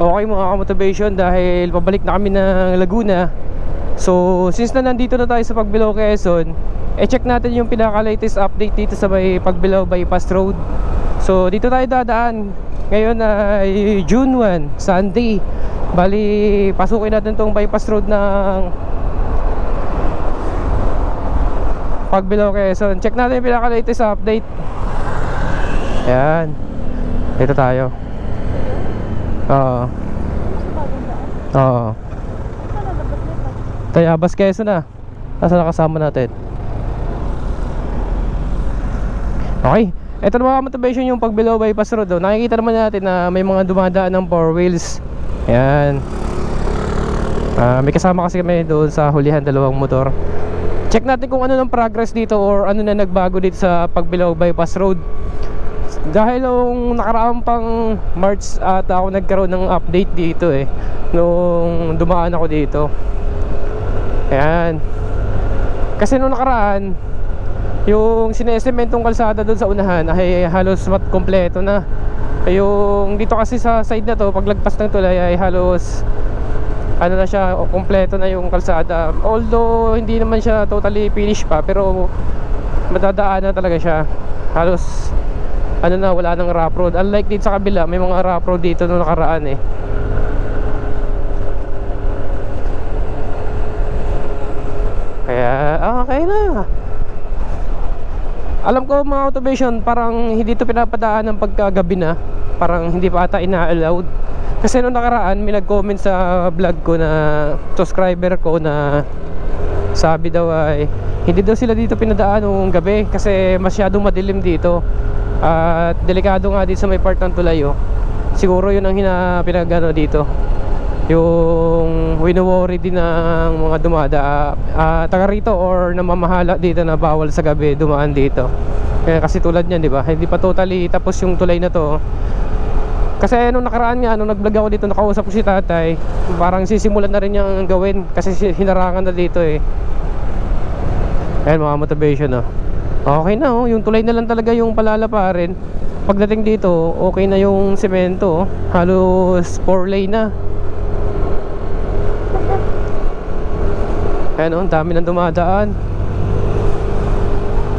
Okay mga motivation, dahil pabalik na kami ng Laguna. So since na nandito na tayo sa Pagbilao, Quezon, check natin yung pinaka-latest update dito sa may Pagbilao Bypass Road. So dito tayo dadaan. Ngayon ay June 1, Sunday. Bali, pasukin natin tong bypass road ng Pagbilao, Quezon. Check natin yung pinaka-latest update. Ayan, dito tayo. Oo. Tayabas, Quezon na. Nasa nakasama natin. Okay, ito na mga motivation yung Pagbilao Bypass Road. Nakikita naman natin na may mga dumadaan ng 4 wheels. Ayan. May kasama kasi kami doon sa hulihan, 2 motor. Check natin kung ano ng progress dito or ano na nagbago dito sa Pagbilao Bypass Road. Dahil nung nakaraang pang March at ako nagkaroon ng update dito nung dumaan ako dito. Ayan. Kasi nung nakaraan, yung sinesementong kalsada doon sa unahan ay halos kompleto na. Yung dito kasi sa side na to, paglagpas ng tulay ay halos ano na siya, kompleto na yung kalsada. Although hindi naman siya totally finished pa, pero madadaan na talaga siya. Halos ano na, wala nang rough road. Unlike dito sa kabila, may mga rough road dito nung nakaraan Kaya okay na. Alam ko mga automation, parang hindi ito pinapadaan ng pagkagabi na. Parang hindi pa ata ina-allowed. Kasi nung nakaraan, may nag-comment sa vlog ko na subscriber ko na sabi daw ay hindi daw sila dito pinadaan nung gabi kasi masyadong madilim dito. At delikado nga dito sa may part ng tulay. Siguro yun ang pinagano dito, yung wino-worry din ng mga taga rito or namamahala dito na bawal sa gabi dumaan dito. Kasi tulad niyan, di ba? Hindi pa totally tapos yung tulay na to. Kasi nung nakaraan nga, nung nag-vlog ako dito, nakausap ko si tatay, parang sisimulan na rin niyang gawin kasi hinarangan na dito Ayan mga motivation Okay na yung tulay na lang talaga yung palalaparin. Pagdating dito, okay na yung semento halos 4 lane na. Ayan ang dami nang dumadaan.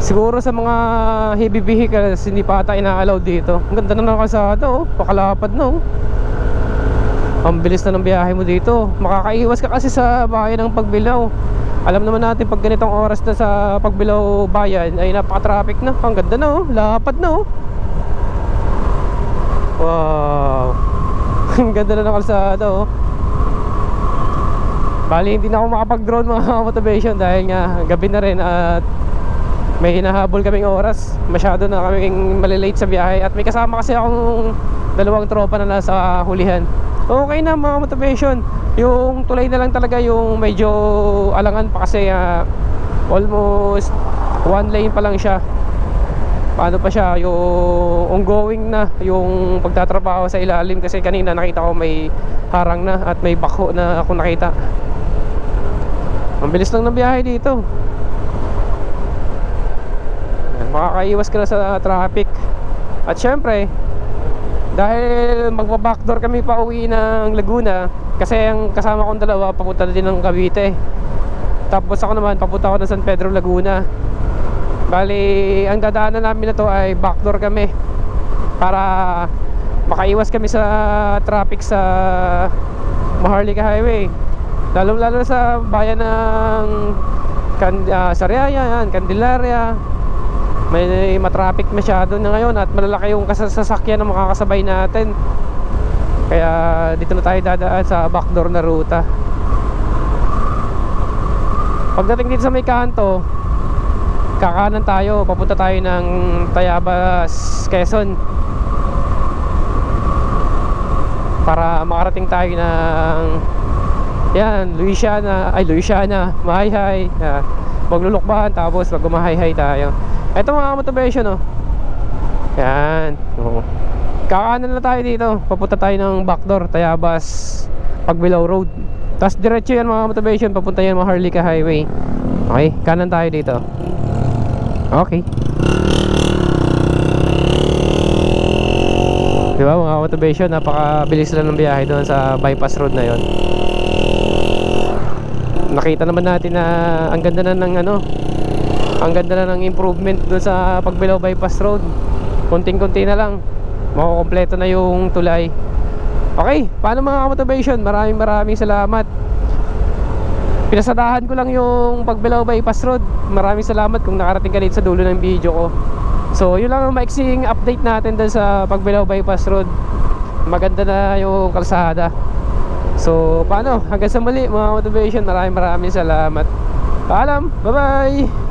Siguro sa mga heavy vehicles hindi pa ata ina-allow dito. Ang ganda na ng kalsada pakalapad na Ang bilis na ng biyahe mo dito. Makakaiwas ka kasi sa bayan ng Pagbilao. Alam naman natin pag ganitong oras na sa Pagbilao bayan ay napaka-traffic na. Ang ganda na lapad na Wow. Ang ganda na ng kalsada Bali hindi na ako makapag-drone mga motivation dahil nga gabi na rin at may hinahabol kaming oras. Masyado na kaming malilate sa biyahe. At may kasama kasi akong 2 tropa na nasa hulihan. Okay na mga motivation. Yung tulay na lang talaga yung medyo alangan pa kasi almost 1 lane pa lang siya. Paano pa siya, yung ongoing na yung pagtatrabaho sa ilalim. Kasi kanina nakita ko may harang na at may bako na ako nakita. Ang bilis lang ng biyahe dito. Makakaiwas ka na sa traffic. At syempre, dahil magpa-backdoor kami pa uwi ng Laguna, kasi ang kasama kong 2 papunta din ng Cavite. Tapos ako naman papunta ako ng San Pedro, Laguna. Bali, ang dadaanan namin na to ay backdoor kami para makaiwas kami sa traffic sa Maharlika Highway. Lalo sa bayan ng Sariaya, Candelaria. May matraffic masyado na ngayon at malalaki yung sasakyan na makakasabay natin. Kaya dito na tayo dadaan sa backdoor na ruta. Pagdating dito sa may kanto, kakanan tayo, papunta tayo ng Tayabas, Quezon, para makarating tayo ng Louisiana, Mahayhay. Maglulukbahan tapos magmahayhay tayo. Ito mga motivation Yan Kakanan na tayo dito. Papunta tayo ng backdoor Tayabas, Pagbilao Road. Tapos diretso yan mga motivation, papunta yan Maharlika Highway. Okay, kanan tayo dito. Okay. Di ba mga motivation, napakabilis lang ng biyahe doon sa bypass road na yon. Nakita naman natin na ang ganda na ng ano, ang ganda na ng improvement doon sa Pagbilao bypass road. Konting-konti na lang makukompleto na yung tulay. Okay, paano mga motivation? Maraming salamat. Pinasadahan ko lang yung Pagbilao bypass road. Maraming salamat kung nakarating ka dito sa dulo ng video ko. So yun lang ang maiksing update natin doon sa Pagbilao bypass road. Maganda na yung kalsada. So paano? Hanggang sa muli mga motivation. Maraming salamat. Paalam, bye bye.